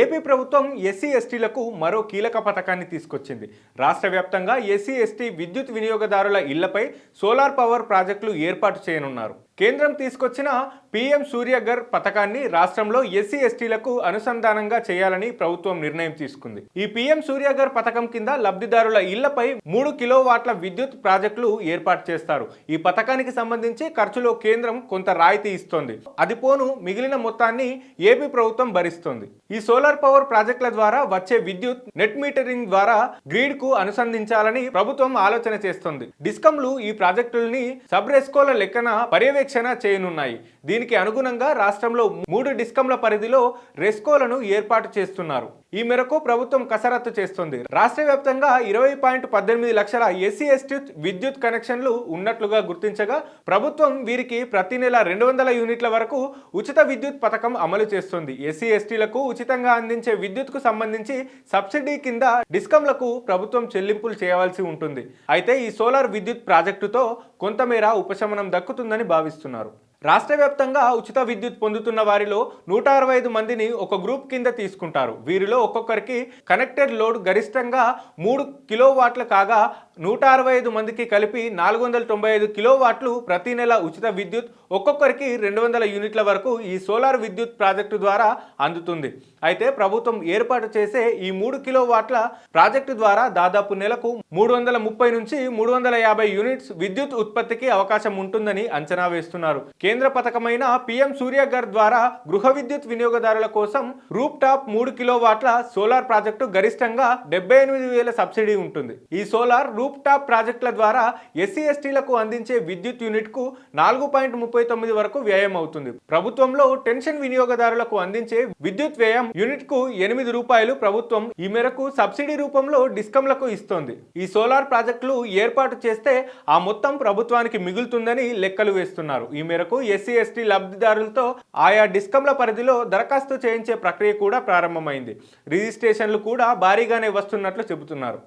AP ప్రభుత్వం SC ఎస్టీలకు మరో కీలక పథకాన్ని తీసుకొచ్చింది. రాష్ట్ర వ్యాప్తంగా ఎస్సీ ఎస్టీ విద్యుత్ వినియోగదారుల ఇళ్లపై సోలార్ పవర్ ప్రాజెక్టులు ఏర్పాటు చేయనున్నారు. కేంద్రం తీసుకొచ్చిన పీఎం సూర్యఘర్ పథకాన్ని రాష్ట్రంలో ఎస్సీ ఎస్టీలకు అనుసంధానంగా చేయాలని ప్రభుత్వం నిర్ణయం తీసుకుంది. ఈ పీఎం సూర్యఘర్ పథకం కింద లబ్ధిదారుల ఇళ్లపై 3 కిలోవాట్ల విద్యుత్ ప్రాజెక్టులు ఏర్పాటు చేస్తారు. ఈ పథకానికి సంబంధించి ఖర్చులో కేంద్రం కొంత రాయితీ ఇస్తోంది. అది పోను మిగిలిన మొత్తాన్ని ఏపీ ప్రభుత్వం భరిస్తోంది. ఈ సోలార్ పవర్ ప్రాజెక్టుల ద్వారా వచ్చే విద్యుత్ నెట్ మీటరింగ్ ద్వారా గ్రిడ్ కు అనుసంధించాలని ప్రభుత్వం ఆలోచన చేస్తోంది. డిస్కంలు ఈ ప్రాజెక్టుల్ని సబ్ రెస్కోల లెక్కన పర్యవేక్షణ చేయనున్నాయి. దీనికి అనుగుణంగా రాష్ట్రంలో 3 డిస్కంల పరిధిలో రెస్కోలను ఏర్పాటు చేస్తున్నారు. ఈ మేరకు ప్రభుత్వం కసరత్తు చేస్తోంది. రాష్ట్ర వ్యాప్తంగా 20.18 లక్షల ఎస్సీ ఎస్టీ విద్యుత్ కనెక్షన్లు ఉన్నట్లుగా గుర్తించగా ప్రభుత్వం వీరికి ప్రతి నెల 200 యూనిట్ల వరకు ఉచిత విద్యుత్ పథకం అమలు చేస్తుంది. ఎస్సీ ఎస్టీలకు ఉచితంగా అందించే విద్యుత్కు సంబంధించి సబ్సిడీ కింద డిస్కంలకు ప్రభుత్వం చెల్లింపులు చేయవలసి ఉంటుంది. అయితే ఈ సోలార్ విద్యుత్ ప్రాజెక్టుతో కొంతమేర ఉపశమనం దక్కుతుందని భావిస్తున్నారు. రాష్ట్ర వ్యాప్తంగా ఉచిత విద్యుత్ పొందుతున్న వారిలో 165 మందిని ఒక గ్రూప్ కింద తీసుకుంటారు. వీరిలో ఒక్కొక్కరికి కనెక్టెడ్ లోడ్ గరిష్టంగా 3 కిలోవాట్లు కాగా 165 మందికి కలిపి 495 కిలోవాట్లు ప్రతి నెల ఉచిత విద్యుత్ ఒక్కొక్కరికి 200 యూనిట్ల వరకు ఈ సోలార్ విద్యుత్ ప్రాజెక్టు ద్వారా అందుతుంది. అయితే ప్రభుత్వం ఏర్పాటు చేసే ఈ 3 కిలోవాట్ల ప్రాజెక్టు ద్వారా దాదాపు నెలకు 330 నుంచి 350 యూనిట్స్ విద్యుత్ ఉత్పత్తికి అవకాశం ఉంటుందని అంచనా వేస్తున్నారు. కేంద్ర పథకమైన పీఎం సూర్యఘర్ ద్వారా గృహ విద్యుత్ వినియోగదారుల కోసం రూప్ టాప్ 3 కిలోవాట్ల సోలార్ ప్రాజెక్టు గరిష్టంగా 78,000 సబ్సిడీ ఉంటుంది. ఈ సోలార్ రూప్ టాప్ ప్రాజెక్టుల ద్వారా ఎస్సీ ఎస్టీలకు అందించే విద్యుత్ యూనిట్ కు 4.39 వరకు వ్యయం అవుతుంది. ప్రభుత్వంలో టెన్షన్ వినియోగదారులకు అందించే విద్యుత్ వ్యయం యూనిట్ కు 8 రూపాయలు ప్రభుత్వం ఈ మేరకు సబ్సిడీ రూపంలో డిస్కంలకు ఇస్తోంది. ఈ సోలార్ ప్రాజెక్టులు ఏర్పాటు చేస్తే ఆ మొత్తం ప్రభుత్వానికి మిగులుతుందని లెక్కలు వేస్తున్నారు. ఈ మేరకు ఎస్సీ ఎస్టీ లబ్ధిదారులతో ఆయా డిస్కంల పరిధిలో దరఖాస్తు చేయించే ప్రక్రియ కూడా ప్రారంభమైంది. రిజిస్ట్రేషన్లు కూడా భారీగానే వస్తున్నట్లు చెబుతున్నారు.